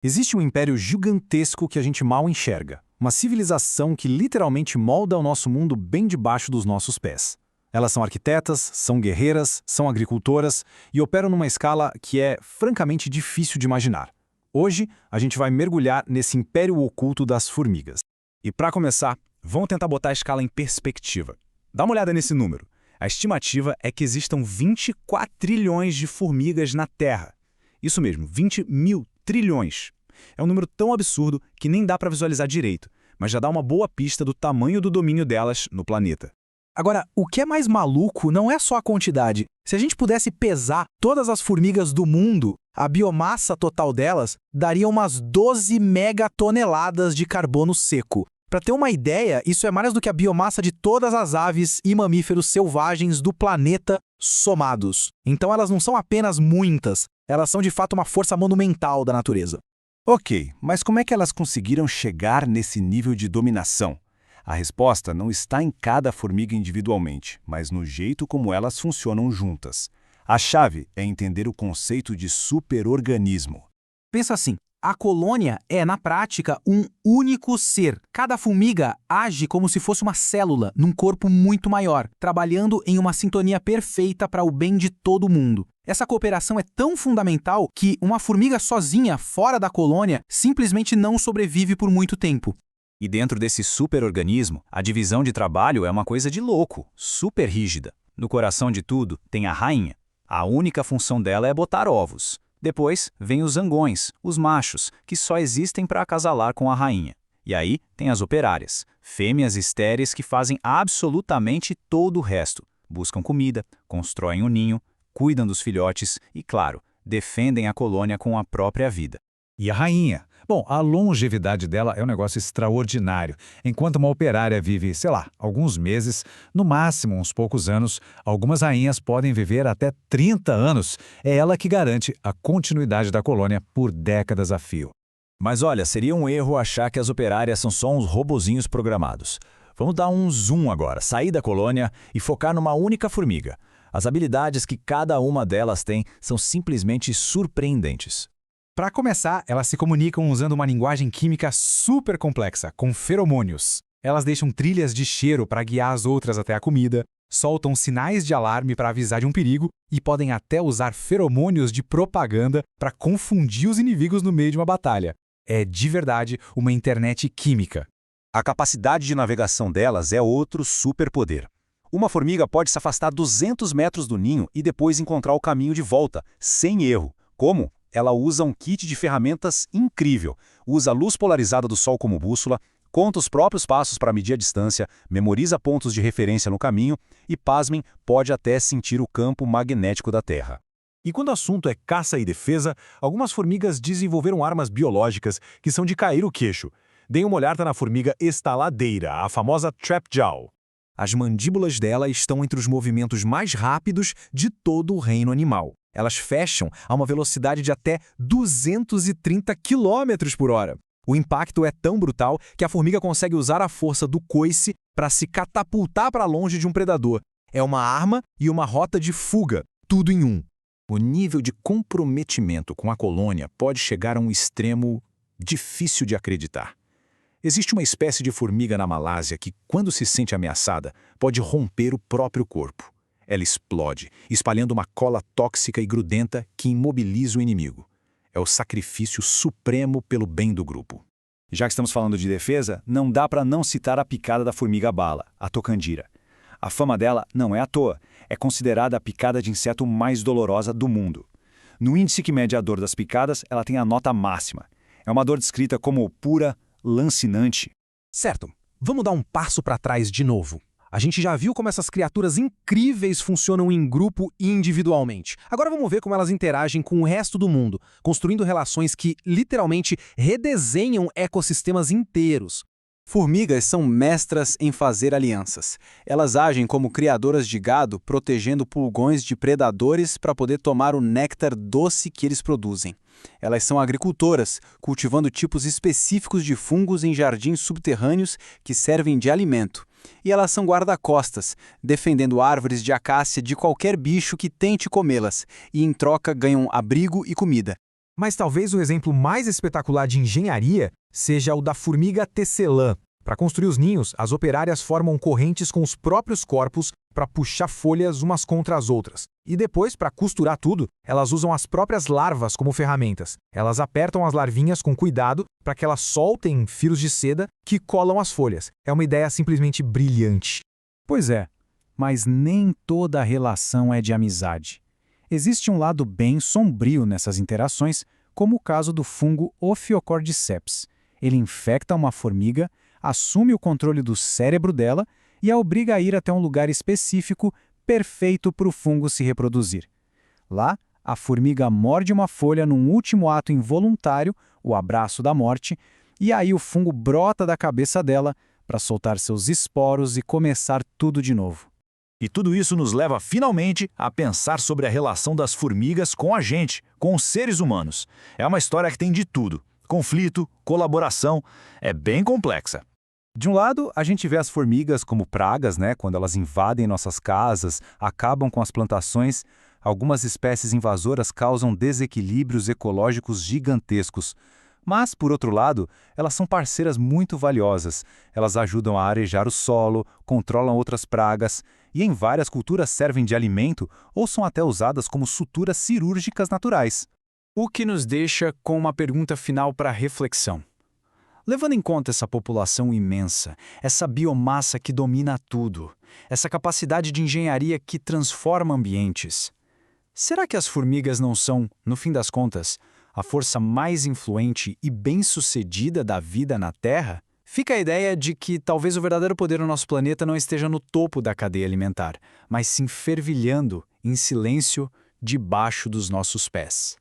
Existe um império gigantesco que a gente mal enxerga. Uma civilização que literalmente molda o nosso mundo bem debaixo dos nossos pés. Elas são arquitetas, são guerreiras, são agricultoras e operam numa escala que é francamente difícil de imaginar. Hoje, a gente vai mergulhar nesse império oculto das formigas. E para começar, vamos tentar botar a escala em perspectiva. Dá uma olhada nesse número. A estimativa é que existam 24 trilhões de formigas na Terra. Isso mesmo, 20 mil trilhões. É um número tão absurdo que nem dá para visualizar direito, mas já dá uma boa pista do tamanho do domínio delas no planeta. Agora, o que é mais maluco não é só a quantidade. Se a gente pudesse pesar todas as formigas do mundo, a biomassa total delas daria umas 12 megatoneladas de carbono seco. Para ter uma ideia, isso é mais do que a biomassa de todas as aves e mamíferos selvagens do planeta somados. Então elas não são apenas muitas, elas são de fato uma força monumental da natureza. Ok, mas como é que elas conseguiram chegar nesse nível de dominação? A resposta não está em cada formiga individualmente, mas no jeito como elas funcionam juntas. A chave é entender o conceito de superorganismo. Pensa assim, a colônia é, na prática, um único ser. Cada formiga age como se fosse uma célula num corpo muito maior, trabalhando em uma sintonia perfeita para o bem de todo mundo. Essa cooperação é tão fundamental que uma formiga sozinha, fora da colônia, simplesmente não sobrevive por muito tempo. E dentro desse superorganismo, a divisão de trabalho é uma coisa de louco, super rígida. No coração de tudo tem a rainha. A única função dela é botar ovos. Depois vem os zangões, os machos, que só existem para acasalar com a rainha. E aí tem as operárias, fêmeas estéreis que fazem absolutamente todo o resto. Buscam comida, constroem o ninho, cuidam dos filhotes e, claro, defendem a colônia com a própria vida. E a rainha? Bom, a longevidade dela é um negócio extraordinário. Enquanto uma operária vive, sei lá, alguns meses, no máximo uns poucos anos, algumas rainhas podem viver até 30 anos. É ela que garante a continuidade da colônia por décadas a fio. Mas olha, seria um erro achar que as operárias são só uns robozinhos programados. Vamos dar um zoom agora, sair da colônia e focar numa única formiga. As habilidades que cada uma delas tem são simplesmente surpreendentes. Para começar, elas se comunicam usando uma linguagem química super complexa, com feromônios. Elas deixam trilhas de cheiro para guiar as outras até a comida, soltam sinais de alarme para avisar de um perigo e podem até usar feromônios de propaganda para confundir os inimigos no meio de uma batalha. É de verdade uma internet química. A capacidade de navegação delas é outro superpoder. Uma formiga pode se afastar 200 metros do ninho e depois encontrar o caminho de volta, sem erro. Como? Ela usa um kit de ferramentas incrível. Usa a luz polarizada do sol como bússola, conta os próprios passos para medir a distância, memoriza pontos de referência no caminho e, pasmem, pode até sentir o campo magnético da Terra. E quando o assunto é caça e defesa, algumas formigas desenvolveram armas biológicas que são de cair o queixo. Deem uma olhada na formiga estaladeira, a famosa trapjaw. As mandíbulas dela estão entre os movimentos mais rápidos de todo o reino animal. Elas fecham a uma velocidade de até 230 km por hora. O impacto é tão brutal que a formiga consegue usar a força do coice para se catapultar para longe de um predador. É uma arma e uma rota de fuga, tudo em um. O nível de comprometimento com a colônia pode chegar a um extremo difícil de acreditar. Existe uma espécie de formiga na Malásia que, quando se sente ameaçada, pode romper o próprio corpo. Ela explode, espalhando uma cola tóxica e grudenta que imobiliza o inimigo. É o sacrifício supremo pelo bem do grupo. Já que estamos falando de defesa, não dá para não citar a picada da formiga-bala, a tocandira. A fama dela não é à toa, é considerada a picada de inseto mais dolorosa do mundo. No índice que mede a dor das picadas, ela tem a nota máxima. É uma dor descrita como pura, lancinante. Certo, vamos dar um passo para trás de novo. A gente já viu como essas criaturas incríveis funcionam em grupo e individualmente. Agora vamos ver como elas interagem com o resto do mundo, construindo relações que, literalmente, redesenham ecossistemas inteiros. Formigas são mestras em fazer alianças. Elas agem como criadoras de gado, protegendo pulgões de predadores para poder tomar o néctar doce que eles produzem. Elas são agricultoras, cultivando tipos específicos de fungos em jardins subterrâneos que servem de alimento. E elas são guarda-costas, defendendo árvores de acácia de qualquer bicho que tente comê-las, e em troca ganham abrigo e comida. Mas talvez o exemplo mais espetacular de engenharia seja o da formiga tecelã. Para construir os ninhos, as operárias formam correntes com os próprios corpos para puxar folhas umas contra as outras. E depois, para costurar tudo, elas usam as próprias larvas como ferramentas. Elas apertam as larvinhas com cuidado para que elas soltem fios de seda que colam as folhas. É uma ideia simplesmente brilhante. Pois é, mas nem toda relação é de amizade. Existe um lado bem sombrio nessas interações, como o caso do fungo Ophiocordyceps. Ele infecta uma formiga, assume o controle do cérebro dela e a obriga a ir até um lugar específico perfeito para o fungo se reproduzir. Lá, a formiga morde uma folha num último ato involuntário, o abraço da morte, e aí o fungo brota da cabeça dela para soltar seus esporos e começar tudo de novo. E tudo isso nos leva finalmente a pensar sobre a relação das formigas com a gente, com os seres humanos. É uma história que tem de tudo: conflito, colaboração, é bem complexa. De um lado, a gente vê as formigas como pragas, quando elas invadem nossas casas, acabam com as plantações. Algumas espécies invasoras causam desequilíbrios ecológicos gigantescos. Mas, por outro lado, elas são parceiras muito valiosas. Elas ajudam a arejar o solo, controlam outras pragas e em várias culturas servem de alimento ou são até usadas como suturas cirúrgicas naturais. O que nos deixa com uma pergunta final para reflexão. Levando em conta essa população imensa, essa biomassa que domina tudo, essa capacidade de engenharia que transforma ambientes, será que as formigas não são, no fim das contas, a força mais influente e bem-sucedida da vida na Terra? Fica a ideia de que talvez o verdadeiro poder no nosso planeta não esteja no topo da cadeia alimentar, mas sim fervilhando em silêncio debaixo dos nossos pés.